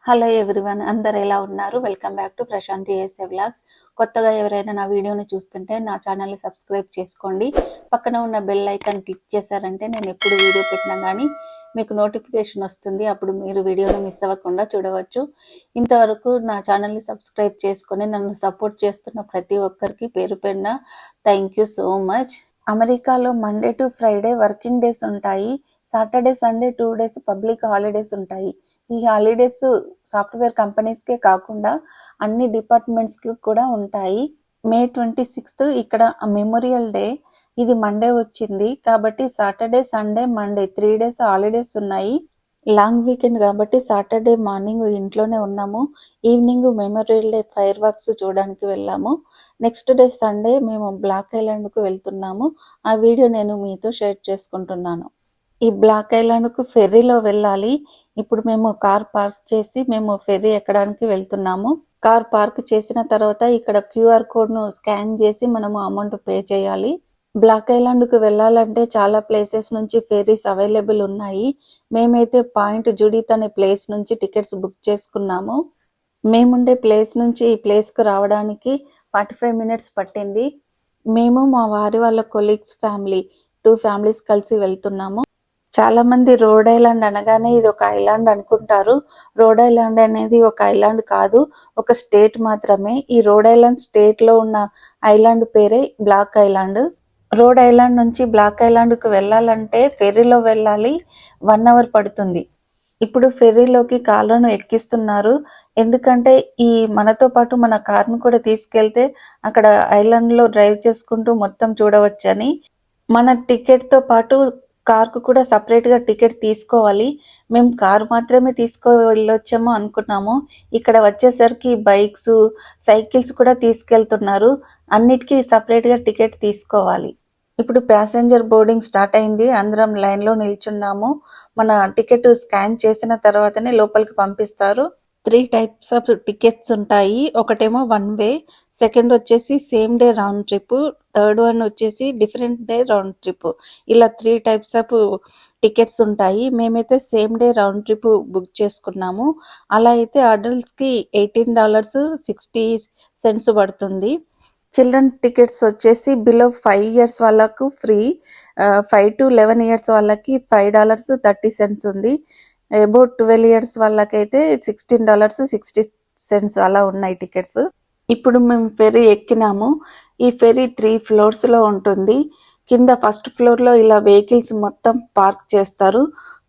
Hello everyone, అందరు ఎలా ఉన్నారు? Welcome back to Prashanti ASA vlogs. కొత్తగా ఎవరైనా నా వీడియోని చూస్తుంటే నా ఛానల్ని సబ్స్క్రైబ్ చేసుకోండి. పక్కన ఉన్న బెల్ ఐకాన్ క్లిక్ చేశారంటే నేను ఎప్పుడు వీడియో పెట్టినా కానీ మీకు నోటిఫికేషన్ వస్తుంది. అప్పుడు మీరు వీడియోని మిస్ అవ్వకుండా చూడవచ్చు. ఇంతవరకు నా ఛానల్ని సబ్స్క్రైబ్ చేసుకొని నన్ను సపోర్ట్ చేస్తున్న ప్రతి ఒక్కరికి పేరు పేరున థ్యాంక్ యూ సో మచ్. అమెరికాలో Monday to Friday working days ఉంటాయి. Saturday Sunday 2 days public holidays ఉంటాయి. ఈ హాలిడేస్ సాఫ్ట్వేర్ కంపెనీస్కే కాకుండా అన్ని డిపార్ట్మెంట్స్కి కూడా ఉంటాయి. మే 26 ఇక్కడ మెమోరియల్ డే. ఇది మండే వచ్చింది కాబట్టి Saturday Sunday Monday 3 days holidays ఉన్నాయి. లాంగ్ వీకెండ్ కాబట్టి సాటర్డే మార్నింగ్ ఇంట్లోనే ఉన్నాము. Evening memorial day fire works చూడడానికి వెళ్ళాము. నెక్స్ట్ డే సండే మేము బ్లాక్ ఐలాండ్కు వెళ్తున్నాము. ఆ వీడియో నేను మీతో షేర్ చేసుకుంటున్నాను. ఈ బ్లాక్ ఐలాండ్కు ఫెర్రీలో వెళ్ళాలి. ఇప్పుడు మేము కార్ పార్క్ చేసి మేము ఫెర్రీ ఎక్కడానికి వెళ్తున్నాము. కార్ పార్క్ చేసిన తర్వాత ఇక్కడ క్యూఆర్ కోడ్ను స్కాన్ చేసి మనము అమౌంట్ పే చేయాలి. బ్లాక్ ఐలాండ్కు వెళ్ళాలంటే చాలా ప్లేసెస్ నుంచి ఫెర్రీస్ అవైలబుల్ ఉన్నాయి. మేమైతే పాయింట్ జుడిత్ అనే ప్లేస్ నుంచి టికెట్స్ బుక్ చేసుకున్నాము. మేముండే ప్లేస్ నుంచి ఈ ప్లేస్కు రావడానికి 45 మినిట్స్ పట్టింది. మేము మా వారి వాళ్ళ కొలీగ్స్ ఫ్యామిలీ 2 ఫ్యామిలీస్ కలిసి వెళ్తున్నాము. చాలా మంది రోడ్ ఐలాండ్ అనగానే ఇది ఒక ఐలాండ్ అనుకుంటారు. రోడ్ ఐలాండ్ అనేది ఒక ఐలాండ్ కాదు, ఒక స్టేట్ మాత్రమే. ఈ రోడ్ ఐలాండ్ స్టేట్ లో ఉన్న ఐలాండ్ పేరే బ్లాక్ ఐలాండ్. రోడ్ ఐలాండ్ నుంచి బ్లాక్ ఐలాండ్కు వెళ్ళాలంటే ఫెర్రీలో వెళ్ళాలి. 1 అవర్ పడుతుంది. ఇప్పుడు ఫెర్రీలోకి కార్లను ఎక్కిస్తున్నారు. ఎందుకంటే ఈ మనతో పాటు మన కార్ను కూడా తీసుకెళ్తే అక్కడ ఐలాండ్ లో డ్రైవ్ చేసుకుంటూ మొత్తం చూడవచ్చని. మన టికెట్ తో పాటు కార్కు కూడా సపరేట్ గా టికెట్ తీసుకోవాలి. మేము కార్ మాత్రమే వెళ్ళొచ్చాము అనుకున్నాము. ఇక్కడ వచ్చేసరికి బైక్స్, సైకిల్స్ కూడా తీసుకెళ్తున్నారు. అన్నిటికీ సపరేట్ గా టికెట్ తీసుకోవాలి. ఇప్పుడు ప్యాసింజర్ బోర్డింగ్ స్టార్ట్ అయింది. అందరం లైన్ లో నిల్చున్నాము. మన టికెట్ స్కాన్ చేసిన తర్వాతనే లోపలికి పంపిస్తారు. 3 టైప్స్ ఆఫ్ టికెట్స్ ఉంటాయి. ఒకటేమో 1 వే, సెకండ్ వచ్చేసి same day round trip, third one వచ్చేసి డిఫరెంట్ డే రౌండ్ ట్రిప్. ఇలా 3 టైప్స్ ఆఫ్ టికెట్స్ ఉంటాయి. మేమైతే same day round trip book చేసుకున్నాము. అలా అయితే అడల్ట్స్కి $18.60 పడుతుంది. చిల్డ్రన్ టికెట్స్ వచ్చేసి బిలో 5 ఇయర్స్ వాళ్ళకు ఫ్రీ, 5 to 11 ఇయర్స్ వాళ్ళకి $5.30 ఉంది. అబౌట్ 12 ఇయర్స్ వాళ్ళకైతే $16.60 అలా ఉన్నాయి టికెట్స్. ఇప్పుడు మేము ఫెర్రీ ఎక్కినాము. ఈ ఫెర్రీ 3 ఫ్లోర్స్ లో ఉంటుంది. కింద ఫస్ట్ ఫ్లోర్ లో ఇలా వెహికల్స్ మొత్తం పార్క్ చేస్తారు.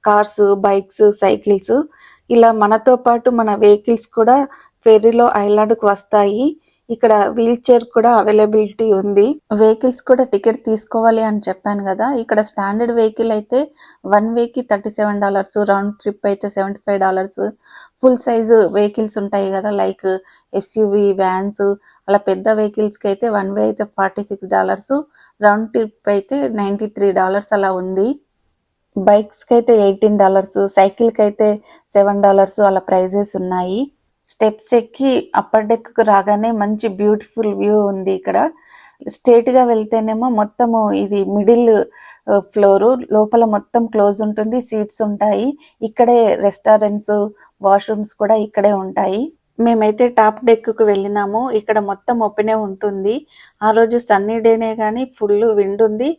Cars, bikes, cycles. ఇలా మనతో పాటు మన వెహికల్స్ కూడా ఫెర్రీలో ఐలాండ్కు వస్తాయి. ఇక్కడ వీల్ చైర్ కూడా అవైలబిలిటీ ఉంది. వెహికల్స్ కూడా టికెట్ తీసుకోవాలి అని చెప్పాను కదా. ఇక్కడ స్టాండర్డ్ వెహికల్ అయితే 1 వేకి $37, రౌండ్ ట్రిప్ అయితే $75. ఫుల్ సైజు వెహికల్స్ ఉంటాయి కదా, లైక్ ఎస్యూవి, వ్యాన్స్, అలా పెద్ద వెహికల్స్ కి అయితే 1 వే అయితే $46, రౌండ్ ట్రిప్ అయితే $93 అలా ఉంది. బైక్స్ కి అయితే $18, సైకిల్ కి అయితే $7 అలా ప్రైజెస్ ఉన్నాయి. స్టెప్స్ ఎక్కి అప్పర్ డెక్ కు రాగానే మంచి బ్యూటిఫుల్ వ్యూ ఉంది. ఇక్కడ స్ట్రేట్ గా వెళ్తేనేమో మొత్తము ఇది మిడిల్ ఫ్లోర్, లోపల మొత్తం క్లోజ్ ఉంటుంది, సీట్స్ ఉంటాయి. ఇక్కడే రెస్టారెంట్స్, వాష్రూమ్స్ కూడా ఇక్కడే ఉంటాయి. మేమైతే టాప్ డెక్ కు వెళ్ళినాము. ఇక్కడ మొత్తం ఓపెనే ఉంటుంది. ఆ రోజు సన్నీ డేనే కానీ ఫుల్ విండ్ ఉంది,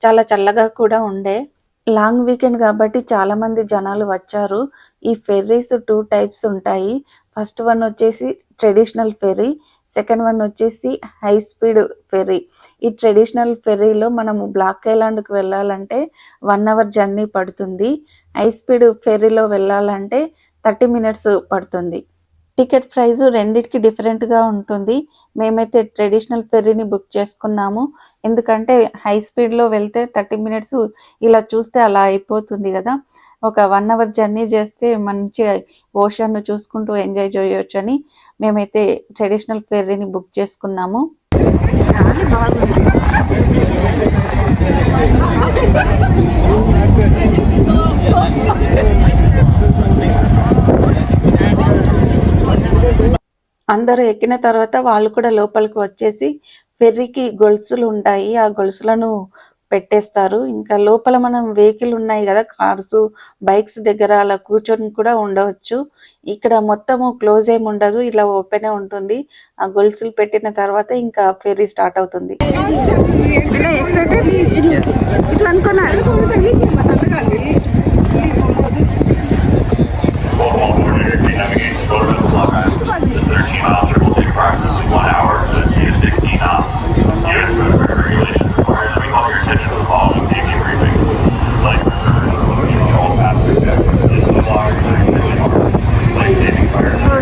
చాలా చల్లగా కూడా ఉండే. లాంగ్ వీకెండ్ కాబట్టి చాలా మంది జనాలు వచ్చారు. ఈ ఫెర్రీస్ 2 టైప్స్ ఉంటాయి. ఫస్ట్ వన్ వచ్చేసి ట్రెడిషనల్ ఫెర్రీ, సెకండ్ వన్ వచ్చేసి హై స్పీడ్ ఫెర్రీ. ఈ ట్రెడిషనల్ ఫెర్రీలో మనము బ్లాక్ ఐలాండ్కి వెళ్ళాలంటే 1 అవర్ జర్నీ పడుతుంది. హై స్పీడ్ ఫెర్రీలో వెళ్ళాలంటే 30 మినిట్స్ పడుతుంది. టికెట్ ప్రైస్ రెండిటికి డిఫరెంట్ గా ఉంటుంది. మేమైతే ట్రెడిషనల్ ఫెర్రీని బుక్ చేసుకున్నాము. ఎందుకంటే హై స్పీడ్ లో వెళ్తే 30 మినిట్స్ ఇలా చూస్తే అలా అయిపోతుంది కదా. ఒక 1 అవర్ జర్నీ చేస్తే మంచి ఓషన్ చూసుకుంటూ ఎంజాయ్ చేయొచ్చు అని మేమైతే ట్రెడిషనల్ ఫెర్రీని బుక్ చేసుకున్నాము. అందరూ ఎక్కిన తర్వాత వాళ్ళు కూడా లోపలికి వచ్చేసి ఫెర్రీకి గొలుసులు ఉంటాయి. ఆ గొలుసులను పెట్టేస్తారు. ఇంకా లోపల మనం వెహికల్ ఉన్నాయి కదా, కార్స్ బైక్స్ దగ్గర అలా కూర్చొని కూడా ఉండవచ్చు. ఇక్కడ మొత్తము క్లోజ్ ఏమి ఉండదు, ఇలా ఓపెనే ఉంటుంది. ఆ గొలుసులు పెట్టిన తర్వాత ఇంకా ఫెర్రీ స్టార్ట్ అవుతుంది.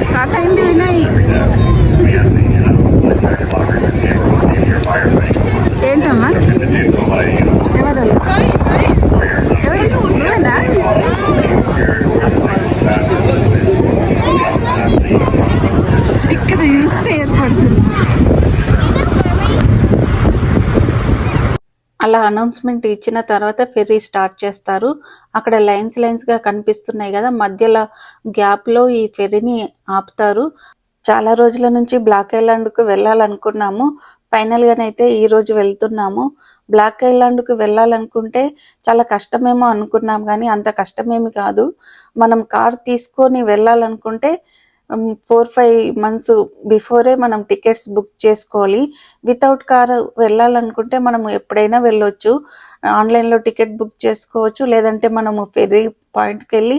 స్టార్ట్ అయింది వినయ్. ఏంటమ్మా ఎవరు నువ్వేనా? ఇక్కడ చూస్తే ఏర్పడుతుంది. అలా అనౌన్స్మెంట్ ఇచ్చిన తర్వాత ఫెర్రీ స్టార్ట్ చేస్తారు. అక్కడ లైన్స్ గా కనిపిస్తున్నాయి కదా, మధ్యలో గ్యాప్ లో ఈ ఫెర్రీని ఆపుతారు. చాలా రోజుల నుంచి బ్లాక్ ఐలాండ్ కు వెళ్ళాలనుకున్నాము. ఫైనల్ గానైతే ఈ రోజు వెళ్తున్నాము. బ్లాక్ ఐలాండ్ కు వెళ్ళాలనుకుంటే చాలా కష్టమేమో అనుకున్నాం, కానీ అంత కష్టమేమి కాదు. మనం కార్ తీసుకొని వెళ్ళాలనుకుంటే 4-5 months బిఫోరే మనం టికెట్స్ బుక్ చేసుకోవాలి. వితౌట్ కార్ వెళ్ళాలనుకుంటే మనం ఎప్పుడైనా వెళ్ళొచ్చు. ఆన్లైన్లో టికెట్ బుక్ చేసుకోవచ్చు, లేదంటే మనము ఫెర్రీ పాయింట్కి వెళ్ళి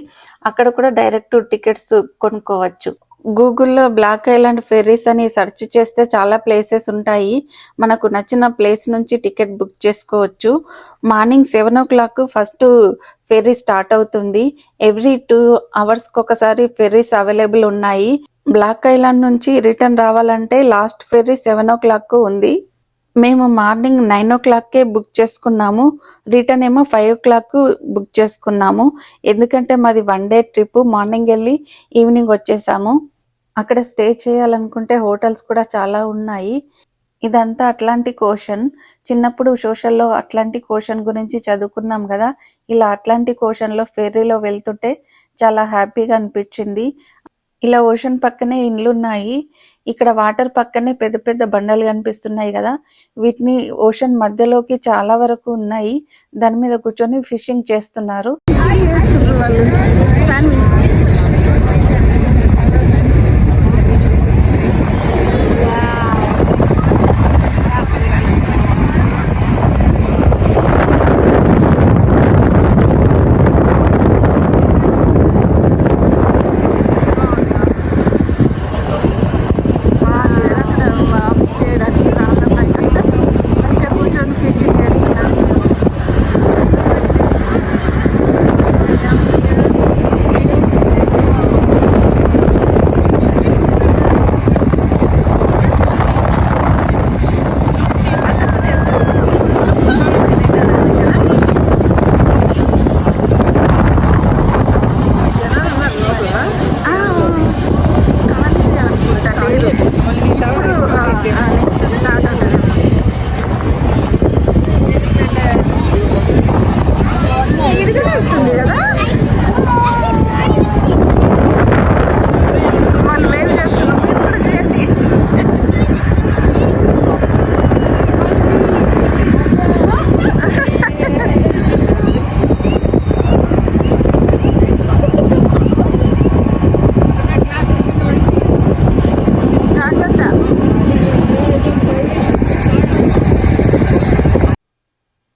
అక్కడ కూడా డైరెక్ట్ టికెట్స్ కొనుక్కోవచ్చు. గూగుల్లో బ్లాక్ ఐలాండ్ ఫెర్రీస్ అని సెర్చ్ చేస్తే చాలా ప్లేసెస్ ఉంటాయి. మనకు నచ్చిన ప్లేస్ నుంచి టికెట్ బుక్ చేసుకోవచ్చు. Morning 7 o'clock first ferry start అవుతుంది. ఎవ్రీ 2 hours ఒకసారి ఫెర్రీస్ అవైలబుల్ ఉన్నాయి. బ్లాక్ ఐలాండ్ నుంచి రిటర్న్ రావాలంటే లాస్ట్ ఫెర్రీ 7 o'clock ఉంది. మేము మార్నింగ్ 9 o'clock బుక్ చేసుకున్నాము. రిటర్న్ ఏమో 5 o'clock బుక్ చేసుకున్నాము. ఎందుకంటే మాది 1 day ట్రిప్. మార్నింగ్ వెళ్ళి ఈవినింగ్ వచ్చేసాము. అక్కడ స్టే చేయాలనుకుంటే హోటల్స్ కూడా చాలా ఉన్నాయి. ఇదంతా అట్లాంటిక్ ఓషన్. చిన్నప్పుడు సోషల్లో అట్లాంటిక్ ఓషన్ గురించి చదువుకున్నాం కదా, ఇలా అట్లాంటిక్ ఓషన్లో ఫెర్రీలో వెళ్తుంటే చాలా హ్యాపీగా అనిపించింది. ఇలా ఓషన్ పక్కనే ఇండ్లు ఉన్నాయి. ఇక్కడ వాటర్ పక్కనే పెద్ద పెద్ద బండలు కనిపిస్తున్నాయి కదా, వీటిని ఓషన్ మధ్యలోకి చాలా వరకు ఉన్నాయి. దాని మీద కూర్చొని ఫిషింగ్ చేస్తున్నారు.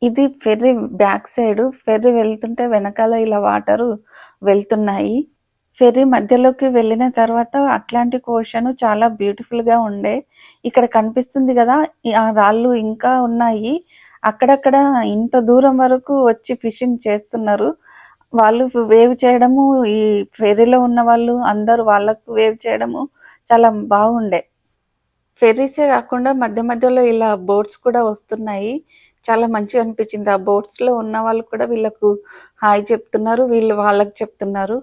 ఇది ఫెర్రీ బ్యాక్ సైడ్. ఫెర్రీ వెళ్తుంటే వెనకాల ఇలా వాటర్ వెళ్తున్నాయి. ఫెర్రీ మధ్యలోకి వెళ్ళిన తర్వాత అట్లాంటిక్ ఓషన్ చాలా బ్యూటిఫుల్ గా ఉండే. ఇక్కడ కనిపిస్తుంది కదా, ఆ రాళ్ళు ఇంకా ఉన్నాయి. అక్కడక్కడ ఇంత దూరం వరకు వచ్చి ఫిషింగ్ చేస్తున్నారు. వాళ్ళు వేవ్ చేయడము, ఈ ఫెర్రీలో ఉన్న వాళ్ళు అందరూ వాళ్ళకు వేవ్ చేయడము చాలా బాగుండే. ఫెర్రీసే కాకుండా మధ్య మధ్యలో ఇలా బోట్స్ కూడా వస్తున్నాయి. చాలా మంచిగా అనిపించింది. ఆ బోట్స్ లో ఉన్న వాళ్ళు కూడా వీళ్ళకు హాయ్ చెప్తున్నారు, వీళ్ళు వాళ్ళకి చెప్తున్నారు.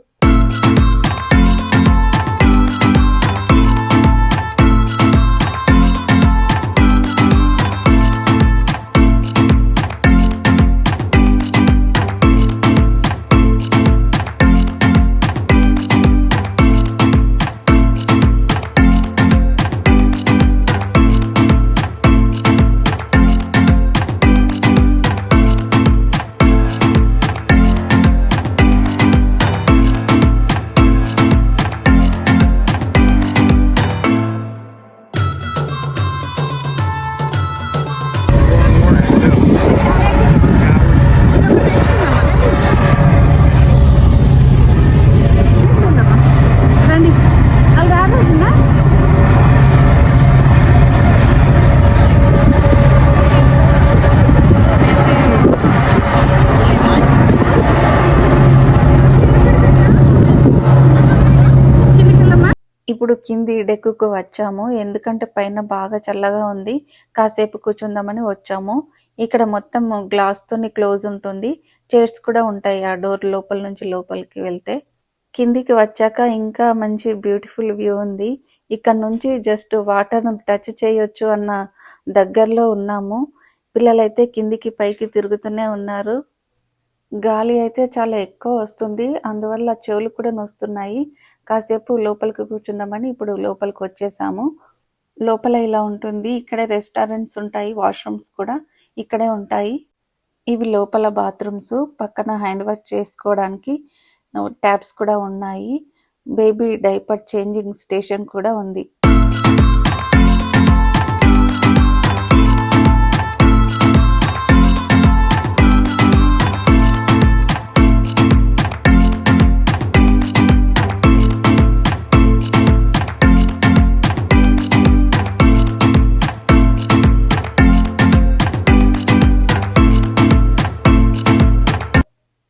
ఇప్పుడు కింది డెక్కుకు వచ్చాము. ఎందుకంటే పైన బాగా చల్లగా ఉంది. కాసేపు కూర్చుందామని వచ్చాము. ఇక్కడ మొత్తం గ్లాస్‌తోని క్లోజ్ ఉంటుంది. చైర్స్ కూడా ఉంటాయి ఆ డోర్ లోపల నుంచి లోపలికి వెళ్తే. కిందికి వచ్చాక ఇంకా మంచి బ్యూటిఫుల్ వ్యూ ఉంది. ఇక్కడ నుంచి జస్ట్ వాటర్‌ను టచ్ చేయొచ్చు అన్న దగ్గరలో ఉన్నాము. పిల్లలైతే కిందికి పైకి తిరుగుతూనే ఉన్నారు. గాలి అయితే చాలా ఎక్కువ వస్తుంది. అందువల్ల చెవులు కూడా నొస్తున్నాయి. కాసేపు లోపలికి కూర్చుందామని ఇప్పుడు లోపలికి వచ్చేసాము. లోపల ఇలా ఉంటుంది. ఇక్కడే రెస్టారెంట్స్ ఉంటాయి. వాష్‌రూమ్స్ కూడా ఇక్కడే ఉంటాయి. ఇవి లోపల బాత్రూమ్స్. పక్కన హ్యాండ్ వాష్ చేసుకోవడానికి ట్యాప్స్ కూడా ఉన్నాయి. బేబీ డైపర్ చేంజింగ్ స్టేషన్ కూడా ఉంది.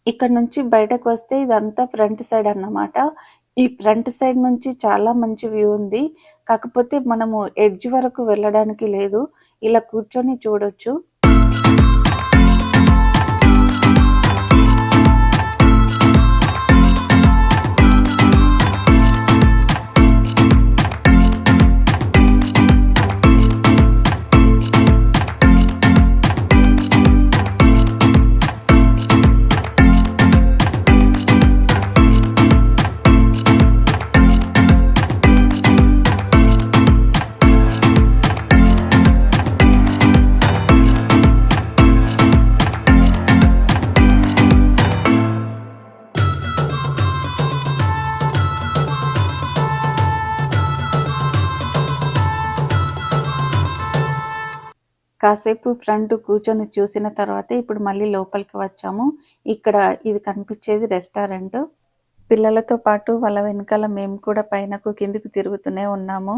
ఇక్కడ నుంచి బయటకు వస్తే ఇదంతా ఫ్రంట్ సైడ్ అన్నమాట. ఈ ఫ్రంట్ సైడ్ నుంచి చాలా మంచి వ్యూ ఉంది. కాకపోతే మనము ఎడ్జ్ వరకు వెళ్ళడానికి లేదు. ఇలా కూర్చొని చూడొచ్చు. కాసేపు ఫ్రంట్ కూర్చొని చూసిన తర్వాత ఇప్పుడు మళ్ళీ లోపలికి వచ్చాము. ఇక్కడ ఇది కనిపించేది రెస్టారెంట్. పిల్లలతో పాటు వాళ్ళ వెనకాల మేము కూడా పైనకు కిందికి తిరుగుతూనే ఉన్నాము.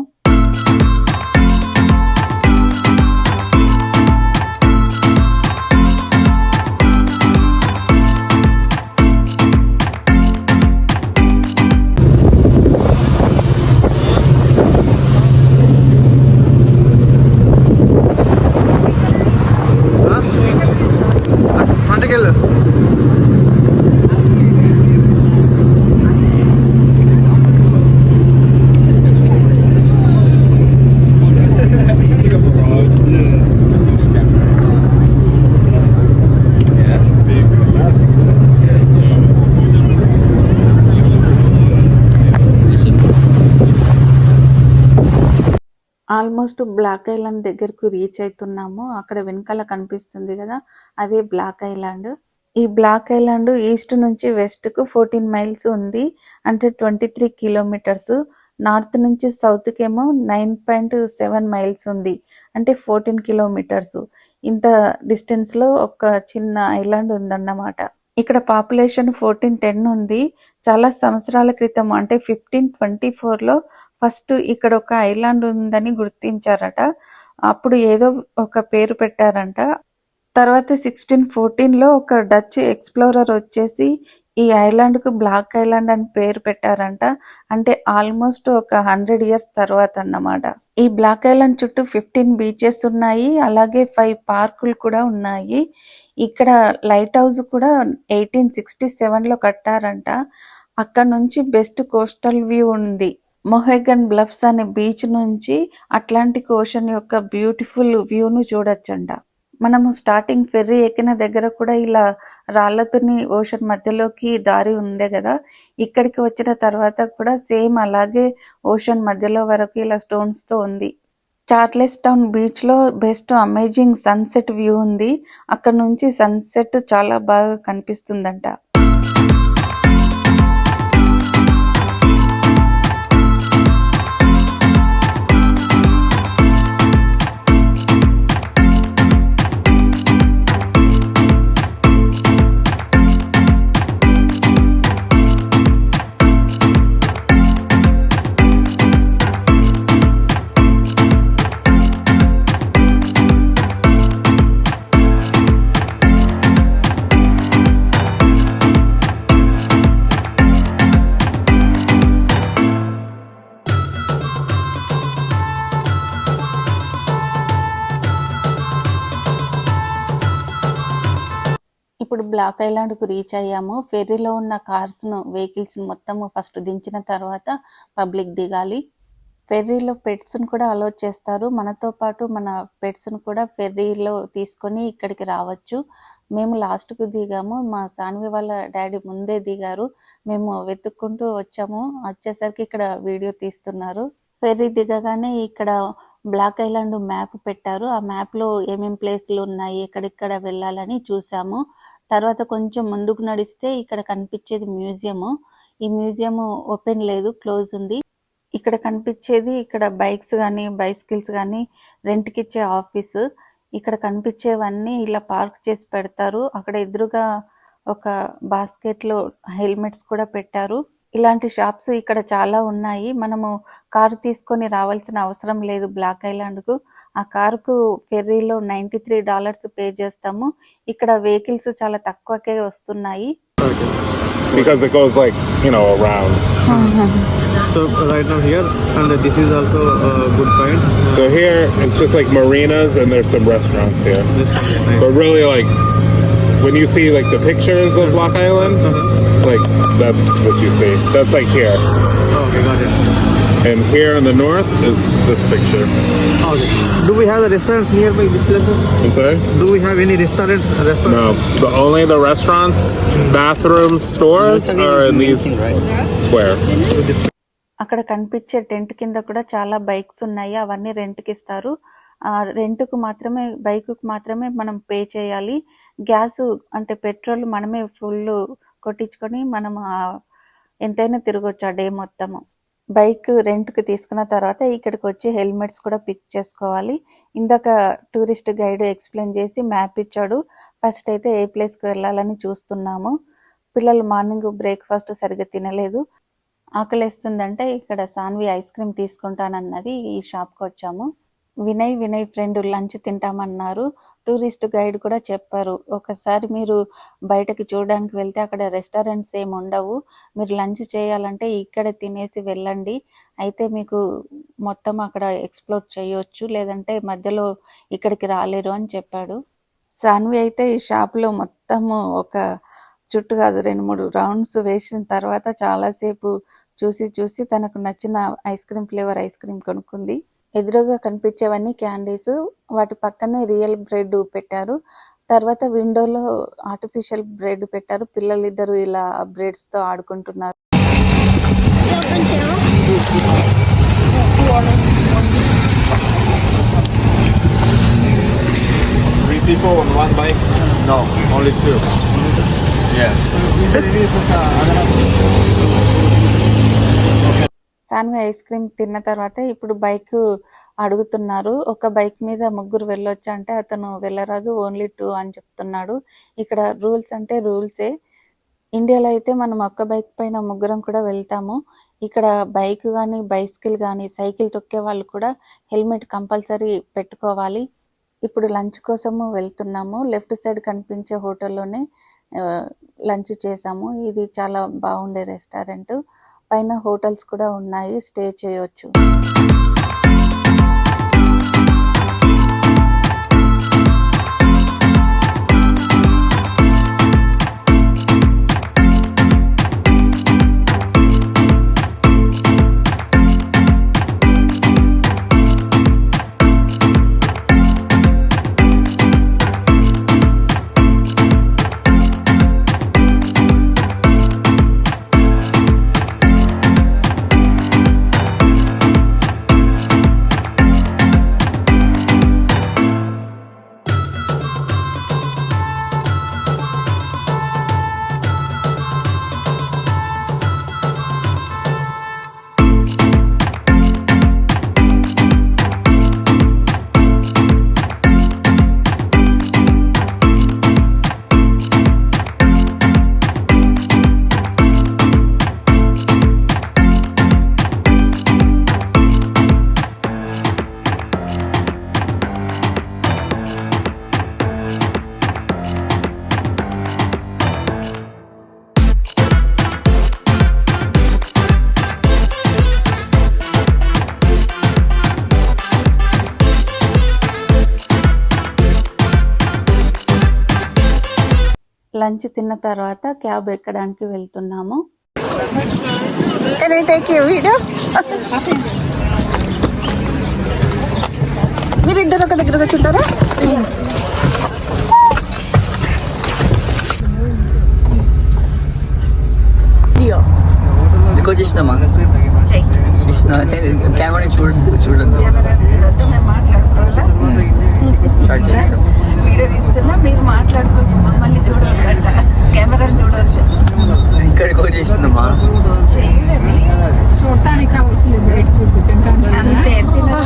ఆల్మోస్ట్ బ్లాక్ ఐలాండ్ దగ్గరకు రీచ్ అవుతున్నాము. అక్కడ వెనకాల కనిపిస్తుంది కదా, అదే బ్లాక్ ఐలాండ్. ఈ బ్లాక్ ఐలాండ్ ఈస్ట్ నుంచి వెస్ట్ కు 14 మైల్స్ ఉంది. అంటే 23 కిలోమీటర్స్. నార్త్ నుంచి సౌత్ కేమో 9.7 మైల్స్ ఉంది. అంటే 14 కిలోమీటర్స్. ఇంత డిస్టెన్స్ లో ఒక చిన్న ఐలాండ్ ఉందన్నమాట. ఇక్కడ పాపులేషన్ 1410 ఉంది. చాలా సంవత్సరాల క్రితం అంటే 1524లో ఫస్ట్ ఇక్కడ ఒక ఐలాండ్ ఉందని గుర్తించారట. అప్పుడు ఏదో ఒక పేరు పెట్టారంట. తర్వాత 1614లో ఒక డచ్ ఎక్స్ప్లోరర్ వచ్చేసి ఈ ఐలాండ్ కు బ్లాక్ ఐలాండ్ అని పేరు పెట్టారంట. అంటే ఆల్మోస్ట్ ఒక 100 years తర్వాత అన్నమాట. ఈ బ్లాక్ ఐలాండ్ చుట్టూ 15 బీచెస్ ఉన్నాయి. అలాగే 5 పార్కులు కూడా ఉన్నాయి. ఇక్కడ లైట్ హౌస్ కూడా 1867లో కట్టారంట. అక్కడ నుంచి బెస్ట్ కోస్టల్ వ్యూ ఉంది. మొహెగన్ బ్లఫ్స్ అనే బీచ్ నుంచి అట్లాంటిక్ ఓషన్ యొక్క బ్యూటిఫుల్ వ్యూను చూడొచ్చంట. మనము స్టార్టింగ్ ఫెర్రీ ఎక్కిన దగ్గర కూడా ఇలా రాళ్లతోని ఓషన్ మధ్యలోకి దారి ఉండే కదా, ఇక్కడికి వచ్చిన తర్వాత కూడా సేమ్ అలాగే ఓషన్ మధ్యలో వరకు ఇలా స్టోన్స్ తో ఉంది. చార్లెస్ టౌన్ బీచ్ లో బెస్ట్ అమేజింగ్ సన్సెట్ వ్యూ ఉంది. అక్కడ నుంచి సన్సెట్ చాలా బాగా కనిపిస్తుందంట. బ్లాక్ ఐలాండ్కు రీచ్ అయ్యాము. ఫెర్రీలో ఉన్న వెహికల్స్ను మొత్తము ఫస్ట్ దించిన తర్వాత పబ్లిక్ దిగాలి. ఫెర్రీలో పెట్స్ను కూడా అలో చేస్తారు. మనతో పాటు మన పెట్స్ను కూడా ఫెర్రీలో తీసుకొని ఇక్కడికి రావచ్చు. మేము లాస్ట్కు దిగాము. మా సాన్వి వాళ్ళ డాడీ ముందే దిగారు. మేము వెతుక్కుంటూ వచ్చేసరికి ఇక్కడ వీడియో తీస్తున్నారు. ఫెర్రీ దిగగానే ఇక్కడ బ్లాక్ ఐలాండ్ మ్యాప్ పెట్టారు. ఆ మ్యాప్లో ఏమేం ప్లేస్లు ఉన్నాయి, ఎక్కడెక్కడ వెళ్ళాలని చూసాము. తర్వాత కొంచెం ముందుకు నడిస్తే ఇక్కడ కనిపించేది మ్యూజియము. ఈ మ్యూజియం ఓపెన్ లేదు, క్లోజ్ ఉంది. ఇక్కడ కనిపించేది ఇక్కడ బైక్స్ కానీ బైసికల్స్ కానీ రెంట్కి ఇచ్చే ఆఫీసు. ఇక్కడ కనిపించేవన్నీ ఇలా పార్క్ చేసి పెడతారు. అక్కడ ఎదురుగా ఒక బాస్కెట్లో హెల్మెట్స్ కూడా పెట్టారు. ఇలాంటి షాప్స్ ఇక్కడ చాలా ఉన్నాయి. మనము కారు తీసుకొని రావాల్సిన అవసరం లేదు బ్లాక్ ఐలాండ్కు. ఆ కారుకు ఫెర్రీలో $93 పే చేస్తాము. ఇక్కడ వెహికల్స్ చాలా తక్కువకే వస్తున్నాయి. Because it goes like, around. So right now here, and this is also a good point. So here, it's just like marinas and there's some restaurants here. But really like, when you see like the pictures of Block Island, like that's what you see. That's like here. Okay, got it. And here in the north is this picture. Okay. Do we have the restaurants nearby this place? I'm sorry? Do we have any restaurant? No. Only the restaurants, bathrooms, stores are in these squares. అక్కడ కనిపించే tent కింద కూడా చాలా bikes ఉన్నాయి. అవన్నీ రెంట్కి ఇస్తారు. రెంట్కు మాత్రమే, బైకుకు మాత్రమే మనం పే చేయాలి. గ్యాస్ అంటే పెట్రోల్ మనమే ఫుల్ కొట్టించుకొని మనం ఎంతైనా తిరగొచ్చు ఆ డే మొత్తము. బైక్ రెంట్కి తీసుకున్న తర్వాత ఇక్కడికి వచ్చి హెల్మెట్స్ కూడా పిక్ చేసుకోవాలి. ఇందాక టూరిస్ట్ గైడ్ ఎక్స్ప్లెయిన్ చేసి మ్యాప్ ఇచ్చాడు. ఫస్ట్ అయితే ఏ ప్లేస్కి వెళ్ళాలని చూస్తున్నాము. పిల్లలు మార్నింగ్ బ్రేక్ఫాస్ట్ సరిగ్గా తినలేదు. ఆకలేస్తుందంటే ఇక్కడ సాన్వి ఐస్ క్రీమ్ తీసుకుంటానన్నది. ఈ షాప్కి వచ్చాము. వినయ్ ఫ్రెండ్ లంచ్ తింటామన్నారు. టూరిస్ట్ గైడ్ కూడా చెప్పారు, ఒకసారి మీరు బయటకి చూడడానికి వెళ్తే అక్కడ రెస్టారెంట్స్ ఏమి ఉండవు, మీరు లంచ్ చేయాలంటే ఇక్కడే తినేసి వెళ్ళండి, అయితే మీకు మొత్తం అక్కడ ఎక్స్ప్లోర్ చేయొచ్చు, లేదంటే మధ్యలో ఇక్కడికి రాలేరు అని చెప్పాడు. సాన్వి అయితే ఈ షాప్లో మొత్తము ఒక చుట్టు కాదు 2-3 రౌండ్స్ వేసిన తర్వాత చాలాసేపు చూసి తనకు నచ్చిన ఫ్లేవర్ ఐస్ క్రీమ్ కొనుక్కుంది. ఎదురుగా కనిపించేవన్నీ క్యాండీస్, వాటి పక్కనే రియల్ బ్రెడ్ పెట్టారు. తర్వాత విండోలో ఆర్టిఫిషియల్ బ్రెడ్ పెట్టారు. పిల్లలిద్దరు ఇలా బ్రెడ్స్ తో ఆడుకుంటున్నారు. Three people on one bike? No, only 2. Yeah. Saanvi ice cream తిన్న తర్వాత ఇప్పుడు బైక్ అడుగుతున్నారు. ఒక బైక్ మీద 3 వెళ్ళొచ్చా అంటే అతను వెళ్ళరాదు, ఓన్లీ 2 అని చెప్తున్నాడు. ఇక్కడ రూల్స్ అంటే రూల్సే. ఇండియాలో అయితే మనం ఒక్క బైక్ పైన 3 కూడా వెళ్తాము. ఇక్కడ బైక్ కానీ బైసికల్ కానీ సైకిల్ తొక్కే వాళ్ళు కూడా హెల్మెట్ కంపల్సరీ పెట్టుకోవాలి. ఇప్పుడు లంచ్ కోసము వెళ్తున్నాము. లెఫ్ట్ సైడ్ కనిపించే హోటల్లోనే లంచ్ చేసాము. ఇది చాలా బాగుండే రెస్టారెంట్. పైన హోటల్స్ కూడా ఉన్నాయి, స్టే చేయొచ్చు. లంచ్ తిన్న తర్వాత క్యాబ్ ఎక్కడానికి వెళ్తున్నాము. Can I take a video? మీరిద్దరు ఒక దగ్గర కూర్చుంటారా? రికార్డ్ చేసినామా కెమెరా చూడద్దు మేము మాట్లాడుకోవాలా? స్టార్ట్ చేయడం వీడియో తీస్తున్నా, మీరు మాట్లాడుకోండి, మమ్మల్ని చూడొద్దంట, కెమెరాని చూడొద్దు. ఇక్కడ రికార్డ్ చేసినామా చేయలేదు అంతే. ఇంట్లో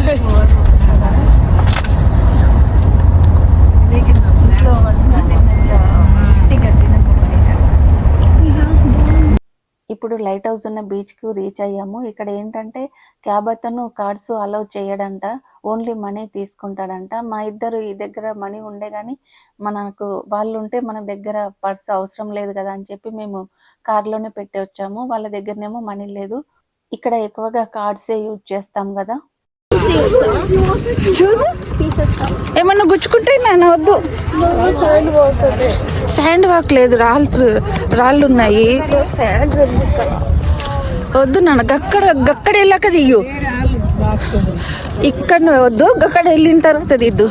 ఇప్పుడు లైట్ హౌస్ ఉన్న బీచ్కు రీచ్ అయ్యాము. ఇక్కడ ఏంటంటే క్యాబ్ అతను కార్డ్స్ అలౌ చేయడంట, ఓన్లీ మనీ తీసుకుంటాడంట. మా ఇద్దరు ఈ దగ్గర మనీ ఉండే కానీ మనకు వాళ్ళు ఉంటే మన దగ్గర పర్స్ అవసరం లేదు కదా అని చెప్పి మేము కార్లోనే పెట్టి వచ్చాము. వాళ్ళ దగ్గరనేమో మనీ లేదు. ఇక్కడ ఎక్కువగా కార్డ్సే యూజ్ చేస్తాం కదా. ఏమన్నా గుచ్చుకుంటే నాన్న వద్దు. శాండ్ వాక్ లేదు, రాళ్ళు ఉన్నాయి. వద్దు నాన్న, గక్కడ వెళ్ళాక దిగు. ఇక్కడ వద్దు, గక్కడ వెళ్ళిన తర్వాత దిద్దు.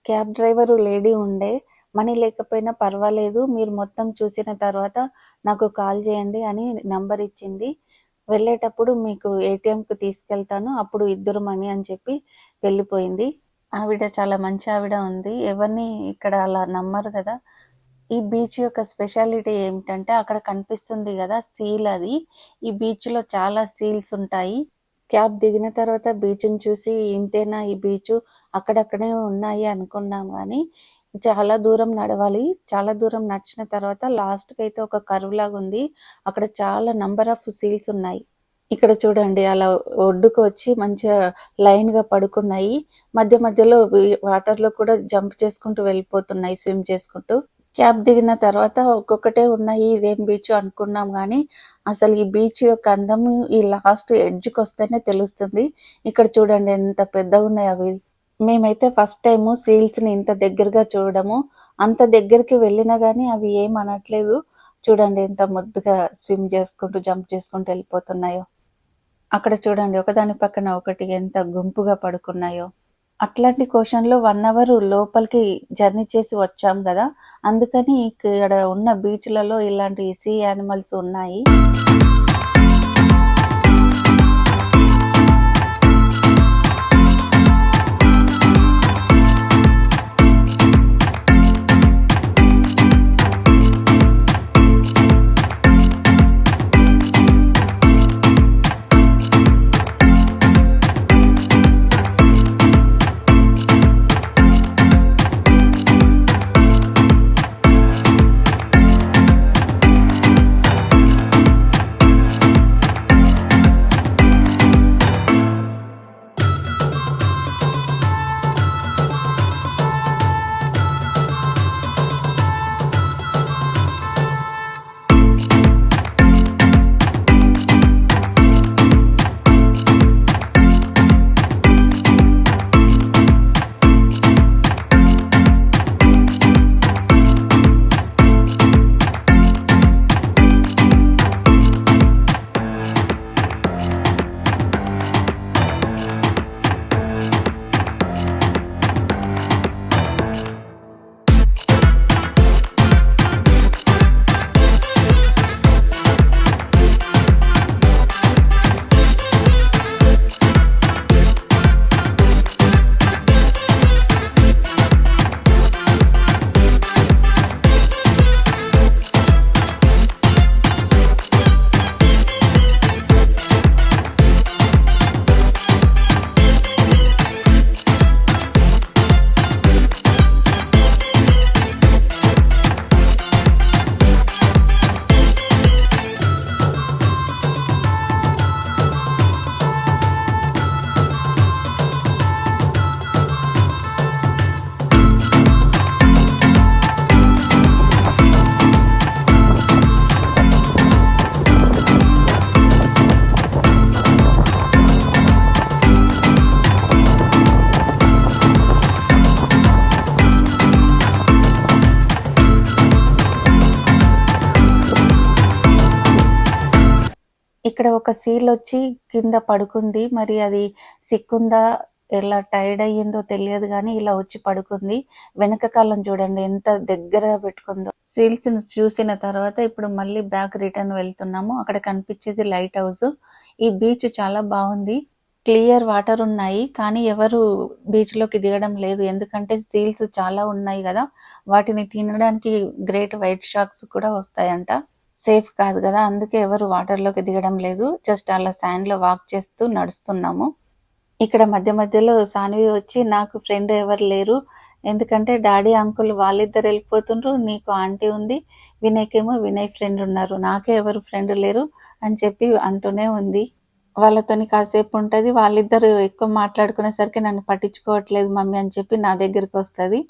క్యాబ్ డ్రైవరు లేడీ ఉండే, మనీ లేకపోయినా పర్వాలేదు, మీరు మొత్తం చూసిన తర్వాత నాకు కాల్ చేయండి అని నంబర్ ఇచ్చింది. వెళ్ళేటప్పుడు మీకు ఏటీఎంకు తీసుకెళ్తాను, అప్పుడు ఇద్దరు మనీ అని చెప్పి వెళ్ళిపోయింది. ఆవిడ చాలా మంచి ఆవిడ ఉంది, ఎవరిని ఇక్కడ అలా నమ్మరు కదా. ఈ బీచ్ యొక్క స్పెషాలిటీ ఏమిటంటే అక్కడ కనిపిస్తుంది కదా సీల్, అది ఈ బీచ్లో చాలా సీల్స్ ఉంటాయి. క్యాబ్ దిగిన తర్వాత బీచ్ని చూసి ఇంతేనా ఈ బీచ్, అక్కడక్కడే ఉన్నాయి అనుకున్నాం కానీ చాలా దూరం నడవాలి. చాలా దూరం నడిచిన తర్వాత లాస్ట్కి అయితే ఒక కర్వ్ లాగా ఉంది, అక్కడ చాలా నంబర్ ఆఫ్ సీల్స్ ఉన్నాయి. ఇక్కడ చూడండి అలా ఒడ్డుకు వచ్చి మంచిగా లైన్గా పడుకున్నాయి. మధ్య మధ్యలో వాటర్లో కూడా జంప్ చేసుకుంటూ వెళ్ళిపోతున్నాయి, స్విమ్ చేసుకుంటూ. క్యాబ్ దిగిన తర్వాత ఒక్కొక్కటే ఉన్నాయి, ఇదేం బీచ్ అనుకున్నాం కానీ అసలు ఈ బీచ్ యొక్క అందము ఈ లాస్ట్ ఎడ్జ్కి వస్తేనే తెలుస్తుంది. ఇక్కడ చూడండి ఎంత పెద్దగా ఉన్నాయి అవి. మేమైతే ఫస్ట్ టైం సీల్స్ని ఇంత దగ్గరగా చూడడము. అంత దగ్గరికి వెళ్ళినా కానీ అవి ఏం అనట్లేదు. చూడండి ఎంత ముద్దుగా స్విమ్ చేసుకుంటూ జంప్ చేసుకుంటూ వెళ్ళిపోతున్నాయో. అక్కడ చూడండి ఒకదాని పక్కన ఒకటి ఎంత గుంపుగా పడుకున్నాయో. అట్లాంటిక్ ఓషన్లో 1 అవర్ లోపలికి జర్నీ చేసి వచ్చాం కదా, అందుకని ఇక్కడ ఉన్న బీచ్లలో ఇలాంటి సీ యానిమల్స్ ఉన్నాయి. ఇక్కడ ఒక సీల్ వచ్చి కింద పడుకుంది. మరి అది సిక్కుందా ఎలా టైర్డ్ అయ్యిందో తెలియదు కానీ ఇలా వచ్చి పడుకుంది. వెనక కాలం చూడండి ఎంత దగ్గరగా పెట్టుకుందో. సీల్స్ చూసిన తర్వాత ఇప్పుడు మళ్ళీ బ్యాక్ రిటర్న్ వెళ్తున్నాము. అక్కడ కనిపించేది లైట్ హౌస్. ఈ బీచ్ చాలా బాగుంది. క్లియర్ వాటర్ ఉన్నాయి కానీ ఎవరు బీచ్ లోకి దిగడం లేదు. ఎందుకంటే సీల్స్ చాలా ఉన్నాయి కదా, వాటిని తినడానికి గ్రేట్ వైట్ షార్క్స్ కూడా వస్తాయంట. సేఫ్ కాదు కదా, అందుకే ఎవరు వాటర్ లోకి దిగడం లేదు. జస్ట్ అలా శాండ్ లో వాక్ చేస్తూ నడుస్తున్నాము. ఇక్కడ మధ్య మధ్యలో సాన్వి వచ్చి నాకు ఫ్రెండ్ ఎవరు లేరు, ఎందుకంటే డాడీ అంకుల్ వాళ్ళిద్దరు వెళ్ళిపోతుండ్రు, నీకు ఆంటీ ఉంది, వినయ్కేమో వినయ్ ఫ్రెండ్ ఉన్నారు, నాకే ఎవరు ఫ్రెండ్ లేరు అని చెప్పి అంటూనే ఉంది. వాళ్ళతోని కాసేపు ఉంటది. వాళ్ళిద్దరు ఎక్కువ మాట్లాడుకునేసరికి నన్ను పట్టించుకోవట్లేదు మమ్మీ అని చెప్పి నా దగ్గరికి వస్తుంది.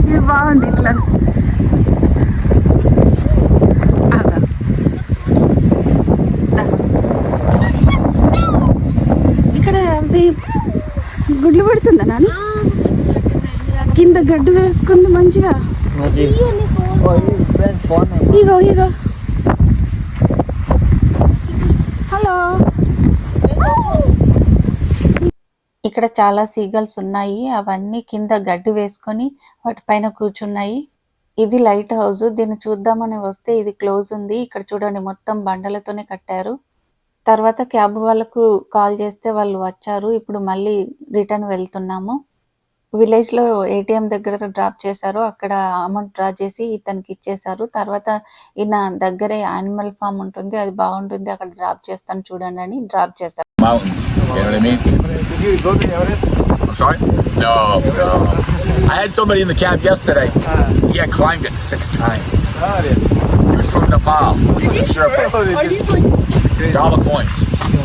ఇది బాగుంది ఇట్లా. ఇక్కడ అది గుడ్లు పెడుతుందా నాన్న? కింద గడ్డు వేసుకుంది మంచిగా. ఇగో ఇగో హలో. ఇక్కడ చాలా సీగల్స్ ఉన్నాయి. అవన్నీ కింద గడ్డి వేసుకొని వాటిపైన కూర్చున్నాయి. ఇది లైట్ హౌస్. దీన్ని చూద్దామని వస్తే ఇది క్లోజ్ ఉంది. ఇక్కడ చూడండి మొత్తం బండలతోనే కట్టారు. తర్వాత క్యాబ్ వాళ్ళకు కాల్ చేస్తే వాళ్ళు వచ్చారు. ఇప్పుడు మళ్ళీ రిటర్న్ వెళ్తున్నాము. విలేజ్ లో ఏటీఎం దగ్గర డ్రాప్ చేశారు. అక్కడ అమౌంట్ డ్రా చేసి ఇతనికి ఇచ్చేసారు. తర్వాత ఈయన దగ్గరే యానిమల్ ఫామ్ ఉంటుంది, అది బాగుంటుంది, అక్కడ డ్రాప్ చేస్తాను చూడండి అని డ్రాప్ చేశారు. Mountains, you know what I mean? Did you go to Everest? I'm sorry? No. I had somebody in the cab yesterday. He had climbed it 6 times. Really? He was from Nepal. He was a Sherpa. Are these like Dollar coins.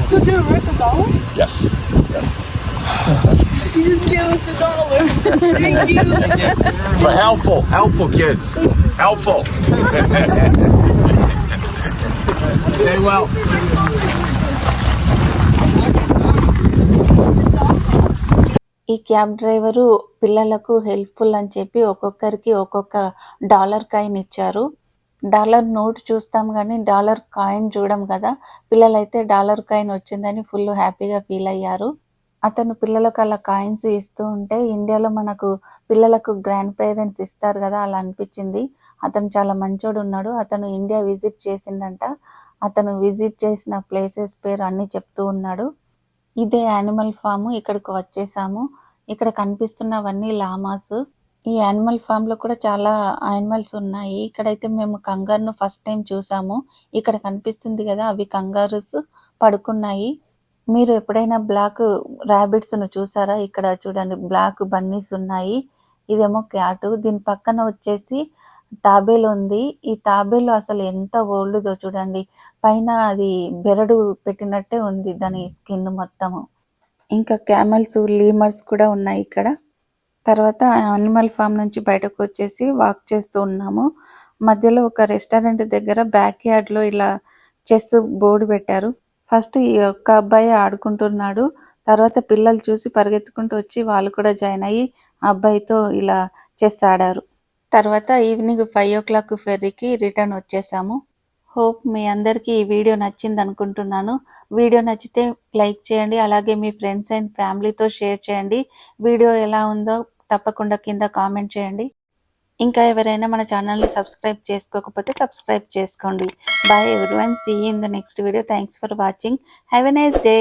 so they're worth $1? Yes. You just give us $1. Thank you. For helpful kids. Helpful. Stay well. ఈ cab driver పిల్లలకు helpful అని చెప్పి ఒక్కొక్కరికి ఒక్కొక్క dollar coin ఇచ్చారు. Dollar note చూస్తాం కానీ dollar coin చూడం కదా. పిల్లలైతే డాలర్ కాయిన్ వచ్చిందని ఫుల్ హ్యాపీగా ఫీల్ అయ్యారు. అతను పిల్లలకు అలా కాయిన్స్ ఇస్తూ ఉంటే ఇండియాలో మనకు పిల్లలకు గ్రాండ్ పేరెంట్స్ ఇస్తారు కదా, అలా అనిపించింది. అతను చాలా మంచోడు ఉన్నాడు. అతను ఇండియా విజిట్ చేసిండంట. అతను విజిట్ చేసిన ప్లేసెస్ పేరు అన్ని చెప్తూ ఉన్నాడు. ఇదే యానిమల్ ఫామ్. ఇక్కడికి వచ్చేసాము. ఇక్కడ కనిపిస్తున్నవన్నీ లామాస్. ఈ యానిమల్ ఫామ్ లో కూడా చాలా యానిమల్స్ ఉన్నాయి. ఇక్కడైతే మేము కంగారును ఫస్ట్ టైం చూసాము. ఇక్కడ కనిపిస్తుంది కదా, అవి కంగారూస్ పడుకున్నాయి. మీరు ఎప్పుడైనా బ్లాక్ ర్యాబిట్స్ ను చూసారా? ఇక్కడ చూడండి బ్లాక్ బన్నీస్ ఉన్నాయి. ఇదేమో క్యాట్. దీని పక్కన వచ్చేసి తాబేలు ఉంది. ఈ తాబేలు అసలు ఎంత ఓల్డ్దో చూడండి. పైన అది బెరడు పెట్టినట్టే ఉంది దాని స్కిన్ మొత్తము. ఇంకా క్యామెల్స్, లీమర్స్ కూడా ఉన్నాయి ఇక్కడ. తర్వాత యానిమల్ ఫామ్ నుంచి బయటకు వచ్చేసి వాక్ చేస్తూ ఉన్నాము. మధ్యలో ఒక రెస్టారెంట్ దగ్గర బ్యాక్ యార్డ్ లో ఇలా చెస్ బోర్డు పెట్టారు. ఫస్ట్ ఈ ఒక్క అబ్బాయి ఆడుకుంటున్నాడు. తర్వాత పిల్లలు చూసి పరిగెత్తుకుంటూ వచ్చి వాళ్ళు కూడా జాయిన్ అయ్యి ఆ అబ్బాయితో ఇలా చెస్ ఆడారు. తర్వాత ఈవినింగ్ 5 o'clock ఫెర్రీకి రిటర్న్ వచ్చేసాము. హోప్ మీ అందరికీ ఈ వీడియో నచ్చింది అనుకుంటున్నాను. వీడియో నచ్చితే లైక్ చేయండి, అలాగే మీ ఫ్రెండ్స్ అండ్ ఫ్యామిలీతో షేర్ చేయండి. వీడియో ఎలా ఉందో తప్పకుండా కింద కామెంట్ చేయండి. ఇంకా ఎవరైనా మన ఛానల్ని సబ్స్క్రైబ్ చేసుకోకపోతే సబ్స్క్రైబ్ చేసుకోండి. Bye everyone, see you in the next video. Thanks for watching. Have a nice day.